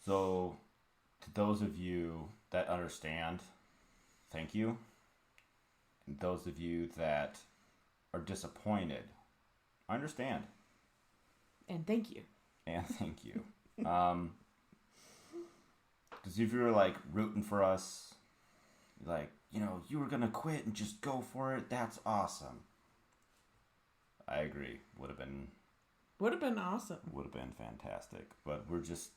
So, to those of you that understand, thank you. And those of you that are disappointed, I understand. And thank you. And thank you. Because if you were like rooting for us, like, you were going to quit and just go for it, that's awesome. I agree. Would have been awesome. Would have been fantastic. But we're just...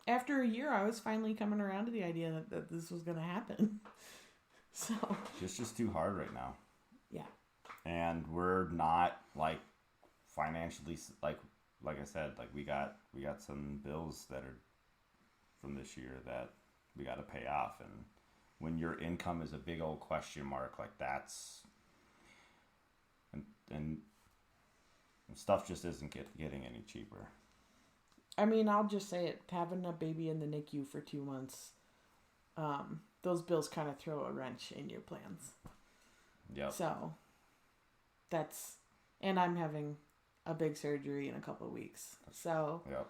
After a year, I was finally coming around to the idea that this was going to happen. So... It's just too hard right now. Yeah. And we're not, like, financially... Like I said, like, we got some bills that are from this year that we got to pay off. And when your income is a big old question mark, like, that's... And stuff just isn't getting any cheaper. I mean, I'll just say it. Having a baby in the NICU for 2 months, those bills kind of throw a wrench in your plans. Yep. So, that's... And I'm having a big surgery in a couple of weeks. So, yep.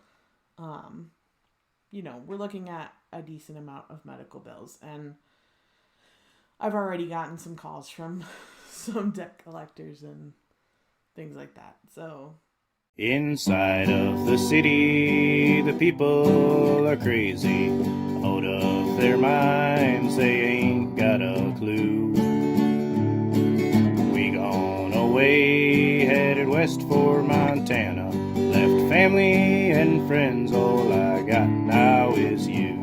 We're looking at a decent amount of medical bills. And I've already gotten some calls from some debt collectors and things like that. So... Inside of the city, the people are crazy, out of their minds, they ain't got a clue. We gone away, headed west for Montana, left family and friends, all I got now is you.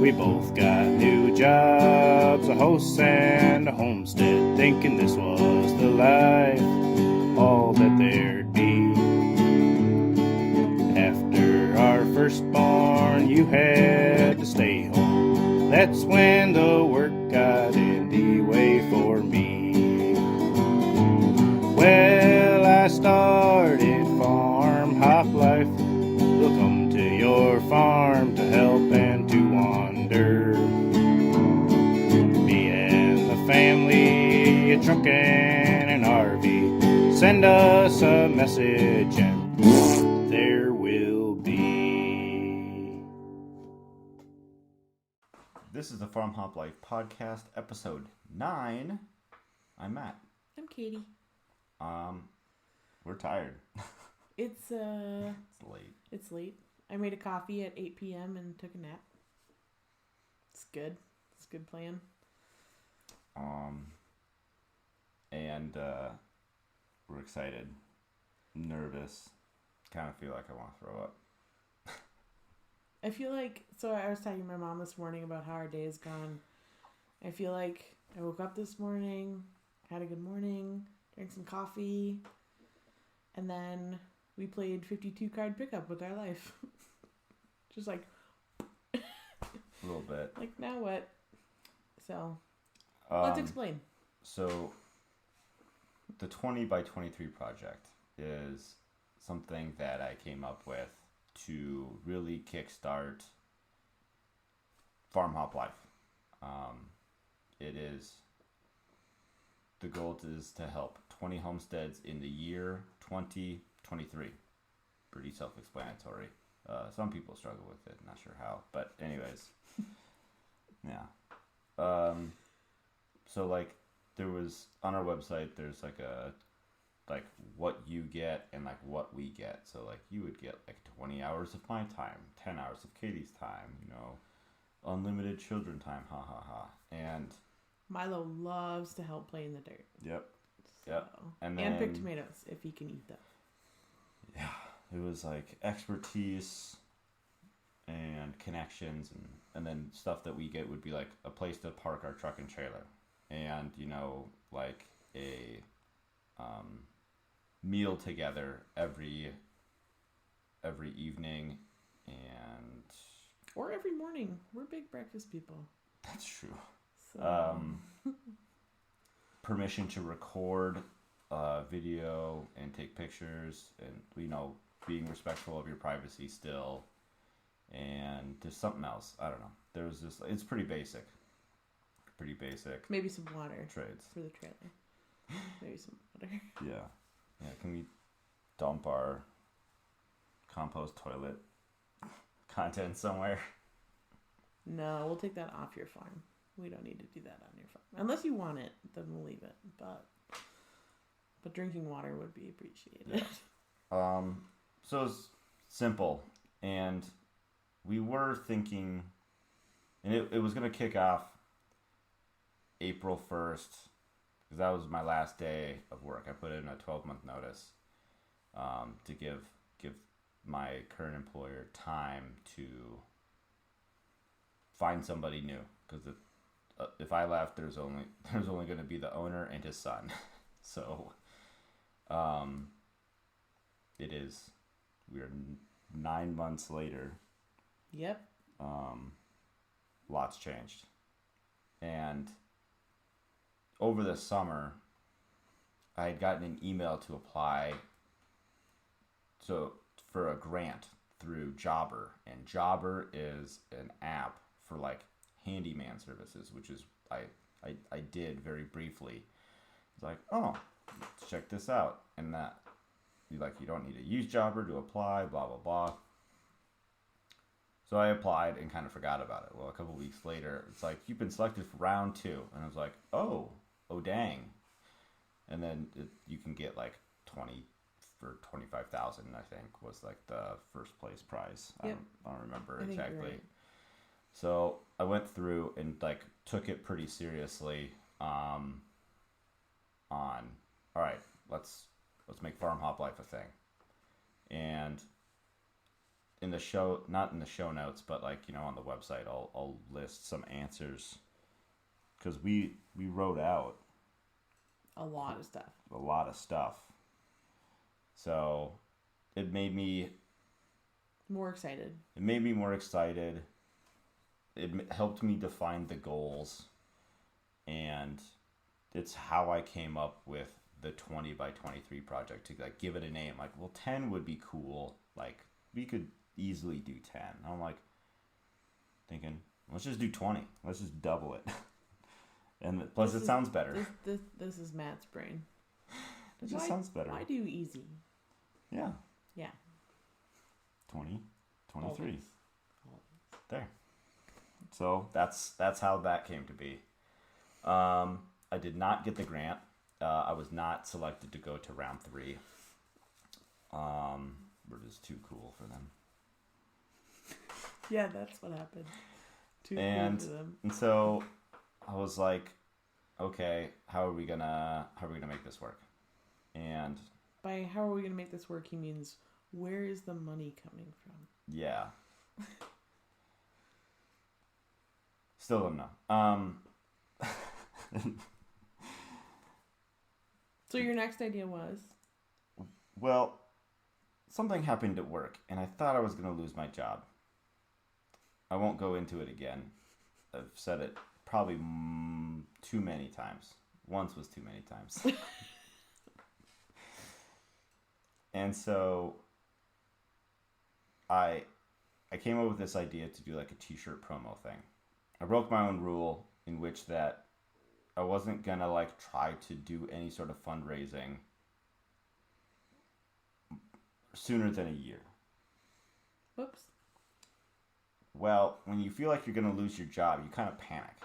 We both got new jobs, a house and a homestead, thinking this was the life, all that there'd be. After our firstborn, you had to stay home. That's when the work got in the way for me. Well, I started FarmHopLife. We'll come to your farm to help and to wander. Me and the family, a truck and an RV. Send us a message and there will be. This is the FarmHopLife podcast, episode 9. I'm Matt. I'm Kaitie. We're tired. It's late. It's late. I made a coffee at 8 p.m. and took a nap. It's good. It's a good plan. And we're excited, nervous, kind of feel like I want to throw up. I feel like, so I was talking to my mom this morning about how our day has gone. I feel like I woke up this morning, had a good morning, drank some coffee, and then we played 52 card pickup with our life. Just like... a little bit. Like, now what? So, let's explain. So, the 20 by 23 project is something that I came up with to really kickstart FarmHopLife. It is, the goal is to help 20 homesteads in the year 2023. Pretty self-explanatory. Some people struggle with it, not sure how, but anyways. Yeah. So like, there was, on our website, there's like what you get and like what we get. So like, you would get like 20 hours of my time, 10 hours of Katie's time, unlimited children time, ha ha ha. And Milo loves to help play in the dirt. Yep. So, Yep. And pick tomatoes if he can eat them. Yeah. It was like expertise and connections, and then stuff that we get would be like a place to park our truck and trailer, and like a meal together every evening, or every morning. We're big breakfast people. That's true. So. Permission to record video and take pictures, and being respectful of your privacy still. And there's something else. I don't know. There was this. It's pretty basic. Maybe some water. Trades. For the trailer. Maybe some water. Yeah. Can we dump our compost toilet content somewhere. No, we'll take that off your farm. We don't need to do that on your farm. Unless you want it, then we'll leave it. But drinking water would be appreciated. So it's simple, and we were thinking, and it was gonna kick off April 1st, because that was my last day of work. I put in a 12-month notice to give my current employer time to find somebody new, because if I left, there's only going to be the owner and his son. So it is, we are 9 months later. Yep. Lots changed, and over the summer I had gotten an email to apply for a grant through Jobber, and Jobber is an app for like handyman services, which is I did very briefly. It's like, oh, let's check this out, and that you don't need to use Jobber to apply, blah blah blah. So I applied and kind of forgot about it. Well, a couple weeks later, it's like, you've been selected for round 2, and I was like, oh dang. And then you can get like 20 for 25,000, I think was like the first place prize. Yep. I don't remember I think you're exactly. right. So I went through and like took it pretty seriously. On all right, let's make FarmHopLife a thing. And in the show, not in the show notes, but like, on the website, I'll list some answers, because we wrote out A lot of stuff. So it made me more excited. It made me more excited. It helped me define the goals, and it's how I came up with the 20 by 23 project, to like give it a name. Like, well, 10 would be cool. Like, we could easily do 10. I'm like thinking, let's just do 20. Let's just double it. And plus, it sounds better. This is Matt's brain. It just sounds better. Why do easy? Yeah. Yeah. 20, 23. Always. There. So that's how that came to be. I did not get the grant. I was not selected to go to round 3. We're just too cool for them. Yeah, that's what happened. Too cool for them. And so I was like, okay, how are we gonna make this work? And by how are we gonna make this work, he means, where is the money coming from? Yeah. Still don't know. So your next idea was? Well, something happened at work, and I thought I was going to lose my job. I won't go into it again. I've said it probably too many times. Once was too many times. And so I came up with this idea to do like a t-shirt promo thing. I broke my own rule, in which that I wasn't gonna like try to do any sort of fundraising sooner than a year. Whoops. Well, when you feel like you're gonna lose your job, you kind of panic,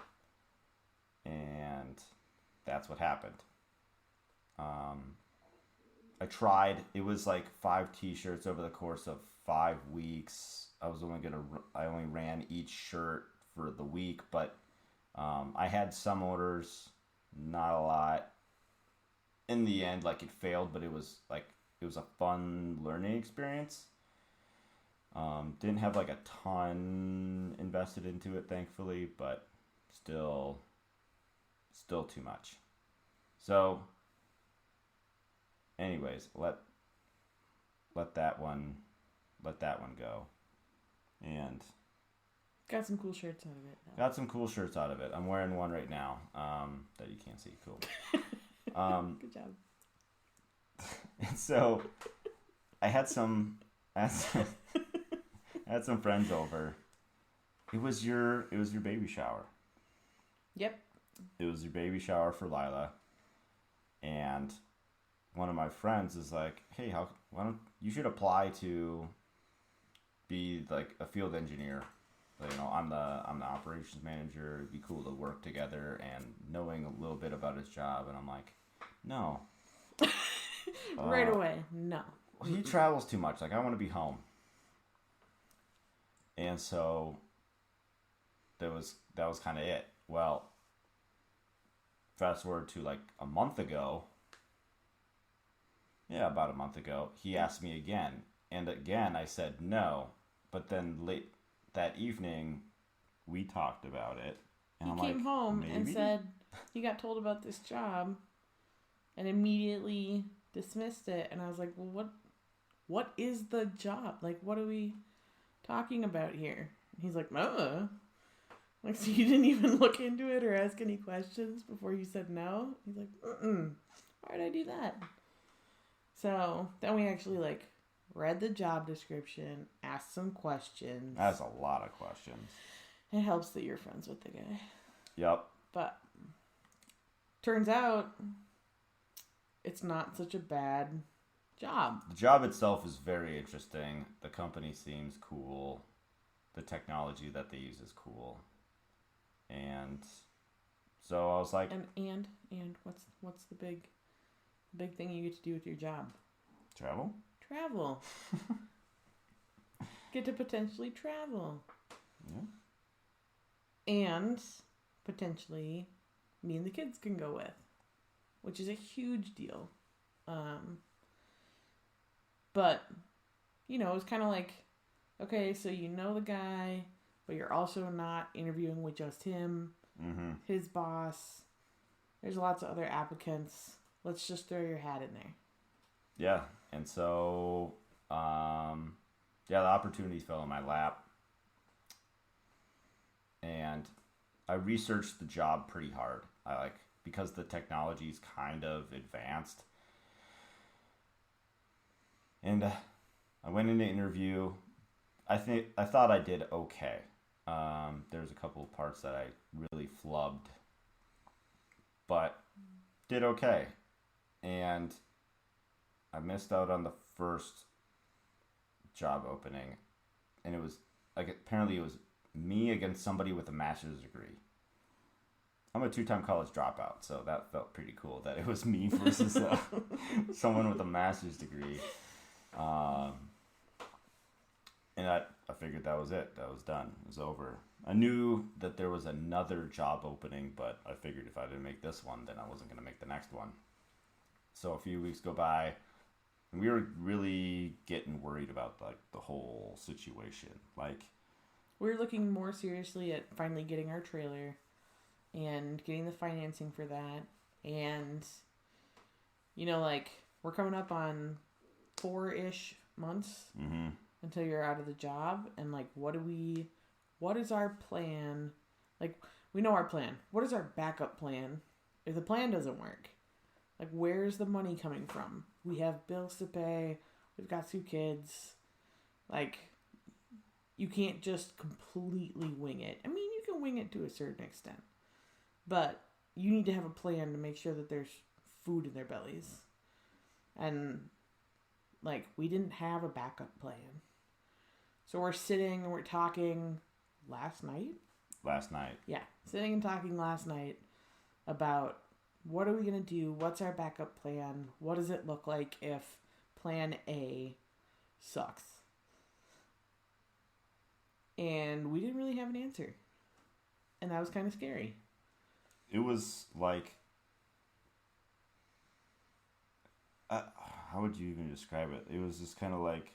and that's what happened. I tried. It was like 5 t-shirts over the course of 5 weeks. I only ran each shirt for the week, but I had some orders, not a lot. In the end, like, it failed, but it was a fun learning experience. Didn't have like a ton invested into it, thankfully, but still too much. So anyways, let that one go. And got some cool shirts out of it. Got some cool shirts out of it. I'm wearing one right now, that you can't see. Cool. Good job. And so I had some friends over. It was your baby shower. Yep. It was your baby shower for Lila, and one of my friends is like, "Hey, why don't you should apply to be like a field engineer. You know, I'm the operations manager. It'd be cool to work together and knowing a little bit about his job. And I'm like, no. Right away, no. He travels too much. Like, I want to be home. And so that was kind of it. Well, fast forward to like a month ago. Yeah, about a month ago, he asked me again. And again, I said no. But then late that evening, we talked about it. And He came home and said he got told about this job and immediately dismissed it. And I was like, well, what is the job? Like, what are we talking about here? And he's like, like, so you didn't even look into it or ask any questions before you said no? He's like, why'd I do that? So then we actually, like, read the job description, asked some questions. That's a lot of questions. It helps that you're friends with the guy. Yep. But turns out it's not such a bad job. The job itself is very interesting. The company seems cool. The technology that they use is cool. And so I was like, and what's the big thing you get to do with your job? travel? Travel. Get to potentially travel. Yeah. And potentially me and the kids can go with, which is a huge deal. But, you know, it was kind of like, okay, so you know the guy, but you're also not interviewing with just him, his boss. There's lots of other applicants. Let's just throw your hat in there. Yeah. And so, the opportunity fell in my lap. And I researched the job pretty hard. Because the technology's kind of advanced. And I went in the interview. I thought I did okay. There's a couple of parts that I really flubbed, but did okay. And I missed out on the first job opening, and it was like, apparently it was me against somebody with a master's degree. I'm a 2-time college dropout, so that felt pretty cool that it was me versus someone with a master's degree. And I figured that was it. That was done. It was over. I knew that there was another job opening, but I figured if I didn't make this one, then I wasn't going to make the next one. So a few weeks go by, and we were really getting worried about like the whole situation. Like, we were looking more seriously at finally getting our trailer and getting the financing for that. And, you know, like, we're coming up on 4-ish months until you're out of the job. And, like, what is our plan? Like, we know our plan. What is our backup plan if the plan doesn't work? Like, where's the money coming from? We have bills to pay. We've got 2 kids. Like, you can't just completely wing it. I mean, you can wing it to a certain extent. But you need to have a plan to make sure that there's food in their bellies. And, like, we didn't have a backup plan. So we're sitting and we're talking last night? Last night. Yeah, sitting and talking last night about what are we going to do? What's our backup plan? What does it look like if plan A sucks? And we didn't really have an answer. And that was kind of scary. It was like, how would you even describe it? It was just kind of like,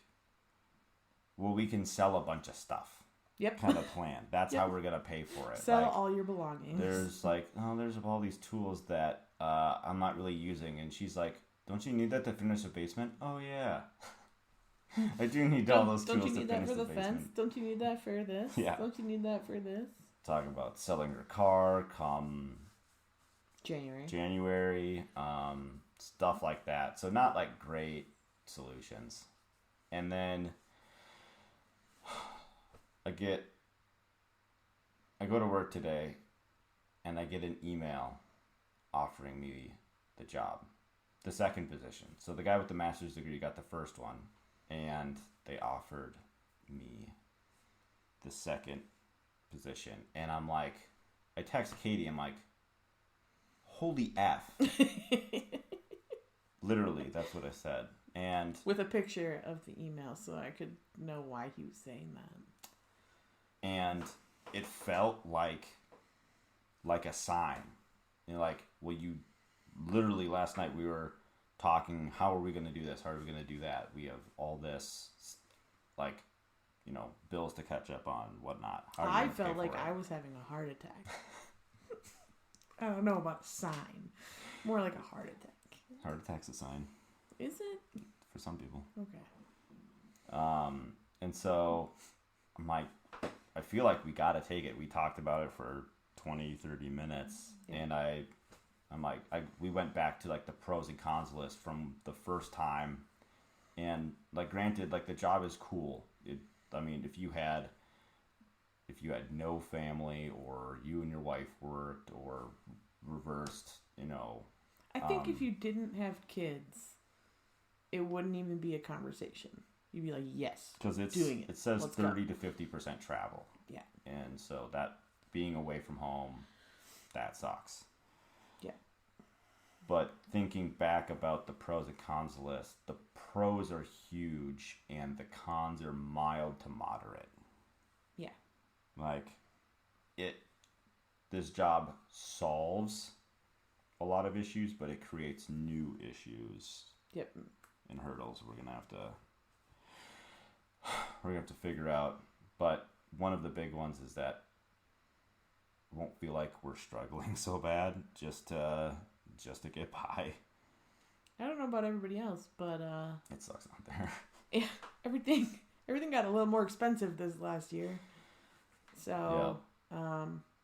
well, we can sell a bunch of stuff. Yep. Kind of plan. That's how we're going to pay for it. Sell like, all your belongings. There's like, there's all these tools that I'm not really using. And she's like, don't you need that to finish the basement? Oh, yeah. I do need all those tools to finish the basement. Don't you need that for the fence? Don't you need that for this? Yeah. Don't you need that for this? Talking about selling her car come January, stuff like that. So not like great solutions. And then I go to work today and I get an email offering me the job, the second position. So the guy with the master's degree got the first one, and they offered me the second position. And I'm like, I text Kaitie, I'm like, holy F. Literally, that's what I said. And with a picture of the email so I could know why he was saying that. And it felt like a sign. You know, like, well, you literally last night we were talking, how are we going to do this? How are we going to do that? We have all this, like, you know, bills to catch up on, whatnot. I felt like I was having a heart attack. I don't know about a sign. More like a heart attack. Heart attack's a sign. Is it? For some people. Okay. And so I'm like, I feel like we got to take it. We talked about it for 20, 30 minutes. Yeah. And I'm like, we went back to like the pros and cons list from the first time. And like, granted, like the job is cool. I mean, if you had no family, or you and your wife worked, or reversed, you know. I think if you didn't have kids, it wouldn't even be a conversation. You'd be like, yes, because it says let's 30 to 50% travel. Yeah. And so that being away from home, that sucks. Yeah. But thinking back about the pros and cons list, the pros are huge and the cons are mild to moderate. Yeah. Like, this job solves a lot of issues, but it creates new issues. Yep. And hurdles we're gonna have to figure out. But one of the big ones is that it won't feel like we're struggling so bad just to get by. I don't know about everybody else, but it sucks out there. Yeah, everything got a little more expensive this last year. So,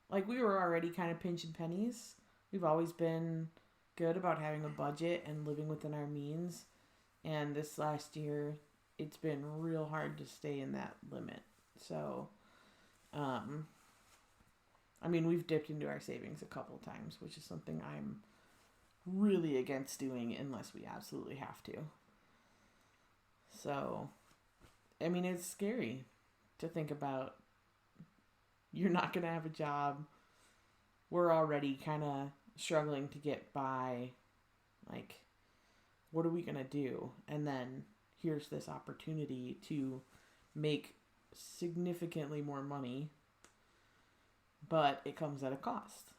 like, we were already kind of pinching pennies. We've always been good about having a budget and living within our means. And this last year, it's been real hard to stay in that limit. So, I mean, we've dipped into our savings a couple of times, which is something I'm really against doing unless we absolutely have to. So, I mean, it's scary to think about. You're not going to have a job. We're already kind of struggling to get by. Like, what are we going to do? And then here's this opportunity to make significantly more money, but it comes at a cost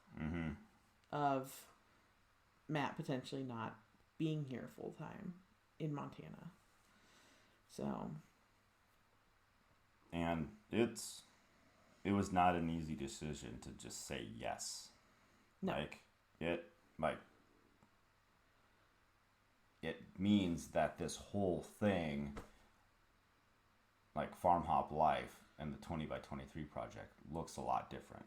of Matt potentially not being here full time in Montana. So. And it was not an easy decision to just say yes. No. It means that this whole thing, like FarmHopLife and the 20 by 23 project, looks a lot different.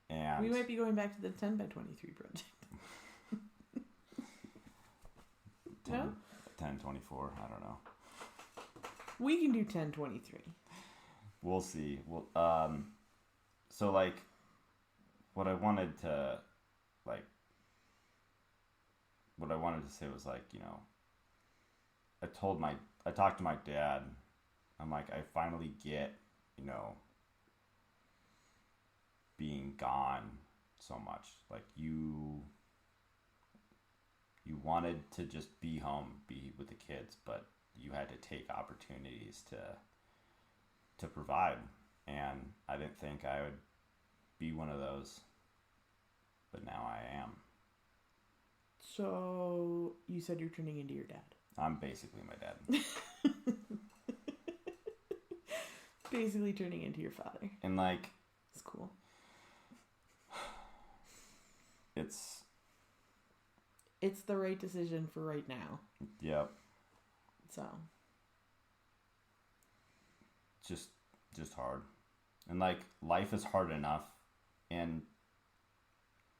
And we might be going back to the 10 by 23 project. 10, 24, I don't know. We can do 1023. We'll see. So like, what I wanted to say was like, you know, I talked to my dad. I'm like, I finally get, you know, being gone so much. Like, you wanted to just be home, be with the kids, but you had to take opportunities to provide. And I didn't think I would be one of those, but now I am. So you said you're turning into your dad. I'm basically my dad. Basically turning into your father. And like, it's cool. It's the right decision for right now. Yep. So. Just hard. And like, life is hard enough, and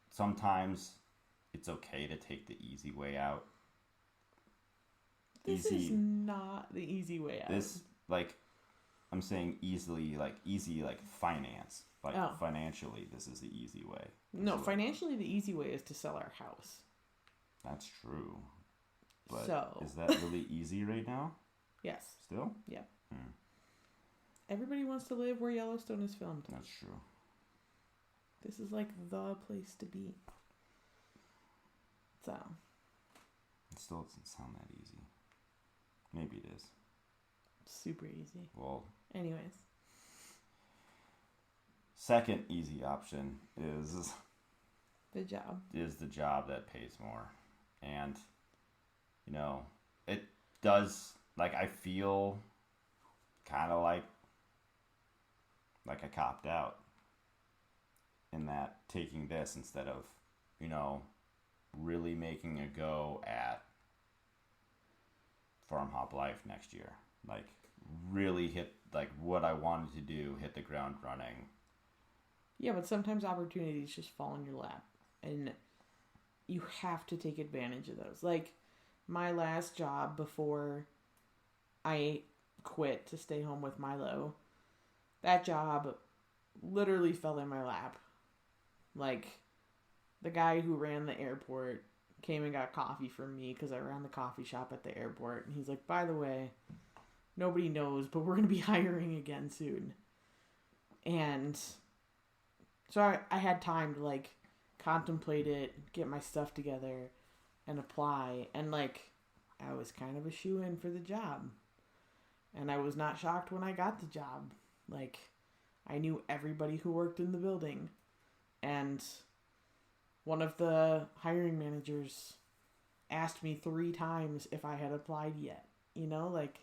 sometimes it's okay to take the easy way out. This is not the easy way out. This, like, I'm saying easy, like finance. Like, financially, this is the easy way. No, financially, the easy way is to sell our house. That's true. But so. Is that really easy right now? Yes. Still? Yeah. Everybody wants to live where Yellowstone is filmed. That's true. This is like the place to be. So. It still doesn't sound that easy. Maybe it is. Super easy. Well. Anyways. Second easy option is the job. Is the job that pays more. And, you know, it does, like, I feel kind of like I copped out in that, taking this instead of, you know, really making a go at FarmHopLife next year. Like, really hit, like, what I wanted to do, hit the ground running. Yeah, but sometimes opportunities just fall in your lap, and you have to take advantage of those. Like, my last job before I quit to stay home with Milo, that job literally fell in my lap. Like, the guy who ran the airport came and got coffee from me because I ran the coffee shop at the airport, and he's like, by the way, nobody knows, but we're going to be hiring again soon. And so I had time to, like, contemplate it, get my stuff together, and apply. And, like, I was kind of a shoo-in for the job. And I was not shocked when I got the job. Like, I knew everybody who worked in the building. And one of the hiring managers asked me 3 times if I had applied yet. You know, like,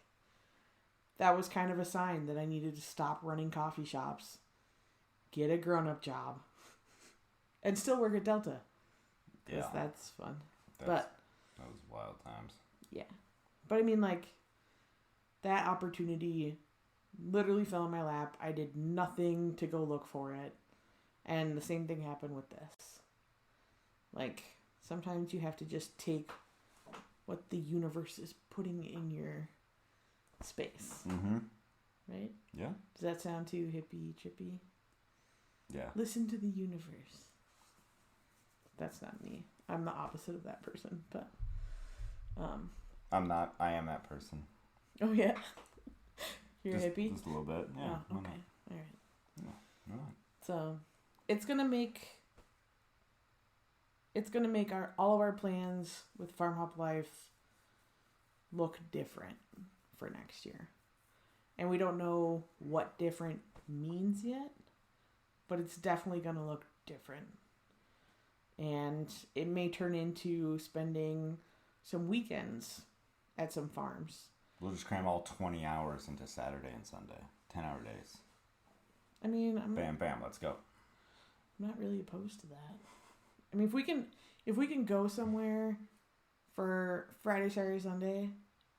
that was kind of a sign that I needed to stop running coffee shops, get a grown-up job, and still work at Delta. Yeah. That's fun. That was wild times. Yeah. But I mean, like, that opportunity literally fell in my lap. I did nothing to go look for it. And the same thing happened with this. Like, sometimes you have to just take what the universe is putting in your space. Mm-hmm. Right? Yeah. Does that sound too hippie, trippy? Yeah. Listen to the universe. That's not me. I'm the opposite of that person, but I'm not. I am that person. Oh yeah. You're a hippie? Just a little bit. Yeah. Oh, okay. All right. No. So, it's gonna make all of our plans with FarmHopLife look different for next year. And we don't know what different means yet, but it's definitely going to look different. And it may turn into spending some weekends at some farms. We'll just cram all 20 hours into Saturday and Sunday. 10-hour days. I mean, bam, let's go. I'm not really opposed to that. I mean, if we can go somewhere for Friday, Saturday, Sunday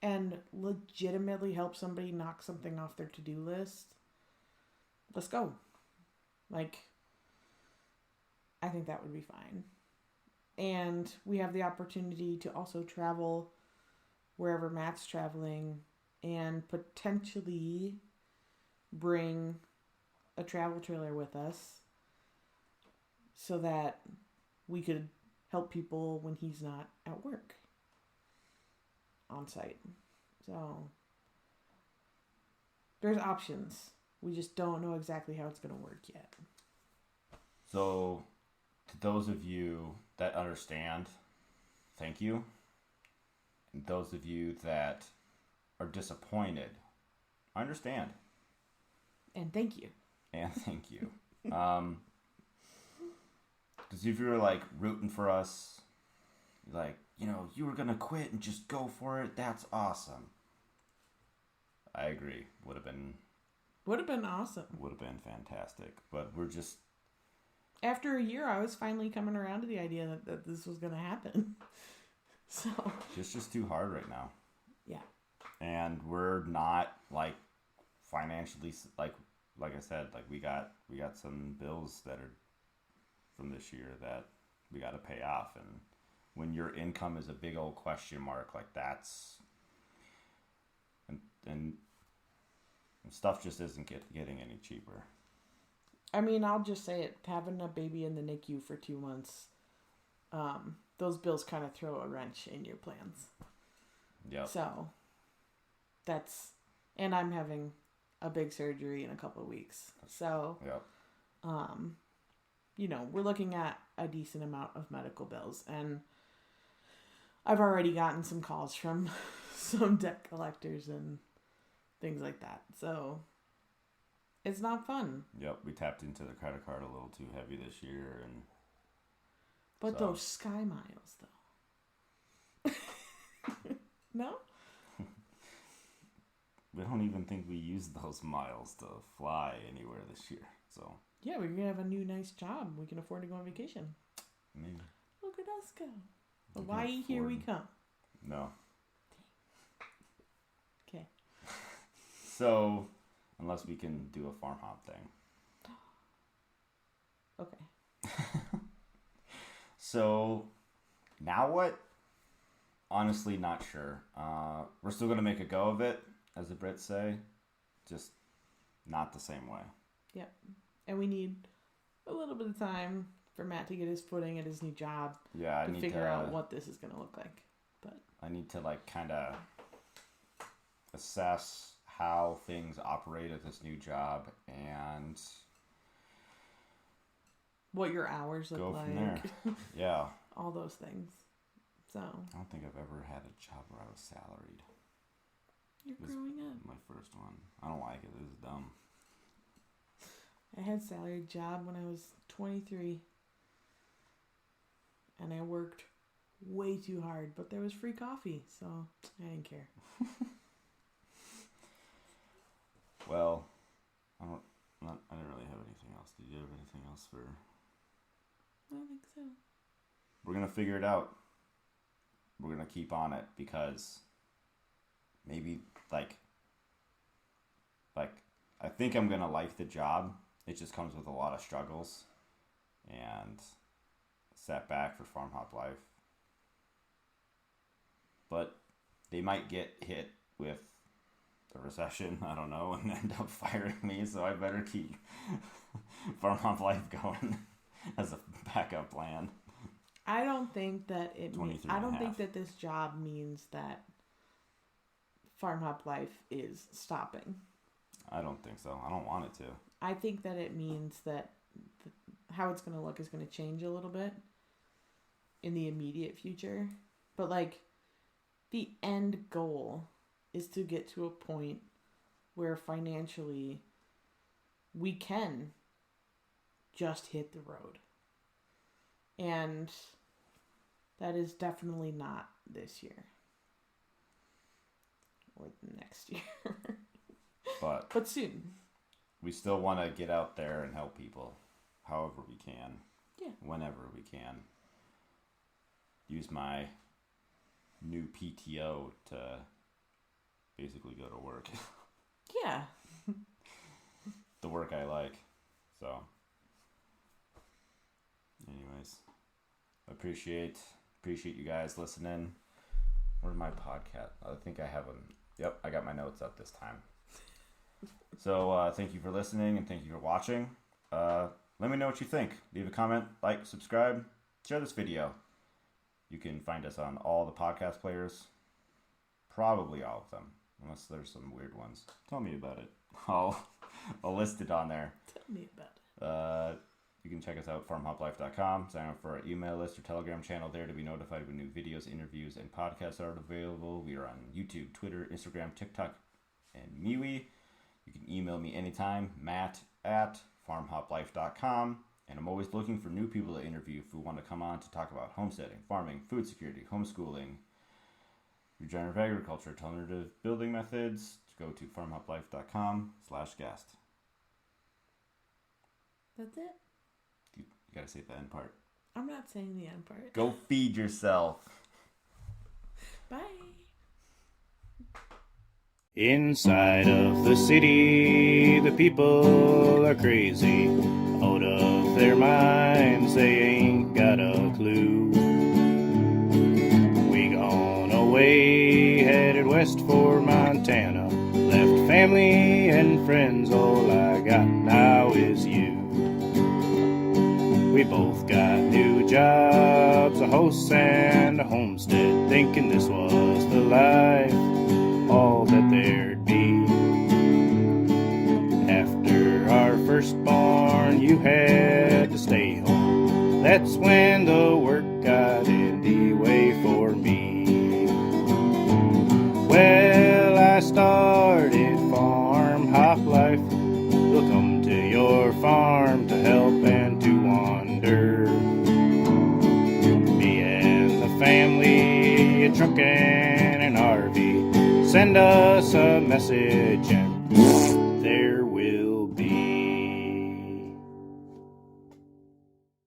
and legitimately help somebody knock something off their to-do list, let's go. Like, I think that would be fine. And we have the opportunity to also travel wherever Matt's traveling and potentially bring a travel trailer with us so that we could help people when he's not at work on site. So there's options. We just don't know exactly how it's going to work yet. So to those of you that understand, thank you. And those of you that are disappointed, I understand. And thank you. And thank you. Because if you were, like, rooting for us, like, you know, you were going to quit and just go for it, that's awesome. I agree. Would have been awesome. Would have been fantastic. But we're just... After a year, I was finally coming around to the idea that this was going to happen. So... It's just too hard right now. Yeah. And we're not, like, financially... Like I said, like, we got some bills that are from this year that we got to pay off. And when your income is a big old question mark, like, that's... And stuff just isn't getting any cheaper. I mean, I'll just say it. Having a baby in the NICU for 2 months, those bills kind of throw a wrench in your plans. Yeah. So, that's And I'm having a big surgery in a couple of weeks. So, Yep. We're looking at a decent amount of medical bills. And I've already gotten some calls from some debt collectors and things like that. So, it's not fun. Yep. We tapped into the credit card a little too heavy this year, and But those Sky Miles, though. No? we don't even think we used those miles to fly anywhere this year. So Yeah, we're going to have a new nice job. We can afford to go on vacation. maybe. Look at us go. We can Hawaii, here we afford- come. No. Okay. So unless we can do a farm hop thing. Okay. So now what? Honestly, not sure. We're still gonna make a go of it, as the Brits say, just not the same way. Yep. And we need a little bit of time for Matt to get his footing at his new job Yeah, I to need figure to out what this is going to look like. But I need to like kind of assess how things operate at this new job and what your hours look go like. from there. Yeah. All those things. So I don't think I've ever had a job where I was salaried. you're Was- growing up. My first one. I don't like it. It was dumb. I had a salaried job when I was 23. And I worked way too hard, but there was free coffee, so I didn't care. Well, I didn't really have anything else. Did you have anything else for? I don't think so. We're gonna figure it out. We're gonna keep on it because maybe like I think I'm gonna like the job. It just comes with a lot of struggles and setback for FarmHopLife. But they might get hit with the recession, I don't know, and end up firing me, so I better keep FarmHopLife going as a backup plan. I don't think that it. 23 I and a don't think half. that this job means that FarmHopLife is stopping. I don't think so. I don't want it to. I think that it means that how it's going to look is going to change a little bit in the immediate future. But like the end goal is to get to a point where financially we can just hit the road. And that is definitely not this year or next year. But soon. We still want to get out there and help people however we can. Yeah. Whenever we can. Use my new PTO to basically go to work. Yeah. The work I like. So, anyways, appreciate you guys listening. Where's my podcast? I think I have them. Yep, I got my notes up this time. So, thank you for listening and thank you for watching. Let me know what you think. Leave a comment, like, subscribe, share this video. You can find us on all the podcast players. Probably all of them, unless there's some weird ones. Tell me about it. I'll list it on there. Tell me about it. You can check us out at FarmHopLife.com. Sign up for our email list or Telegram channel there to be notified when new videos, interviews, and podcasts are available. We are on YouTube, Twitter, Instagram, TikTok, and MeWe. You can email me anytime, matt@FarmHopLife.com. And I'm always looking for new people to interview if we want to come on to talk about homesteading, farming, food security, homeschooling, regenerative agriculture, alternative building methods. Go to FarmHopLife.com/guest. That's it. You gotta say the end part. I'm not saying the end part. Go feed yourself. Bye. Inside of the city, the people are crazy, out of their minds, they ain't got a clue. We gone away, headed west for Montana, left family and friends, all I got now is you. We both got new jobs, a house and a homestead, thinking this was the life, all that there'd be. firstborn, you had to stay home. That's when the work got in the way for me. Well, I started FarmHopLife. We'll come to your farm to help and to wander. Me and the family, a truck and an RV. Send us a message and there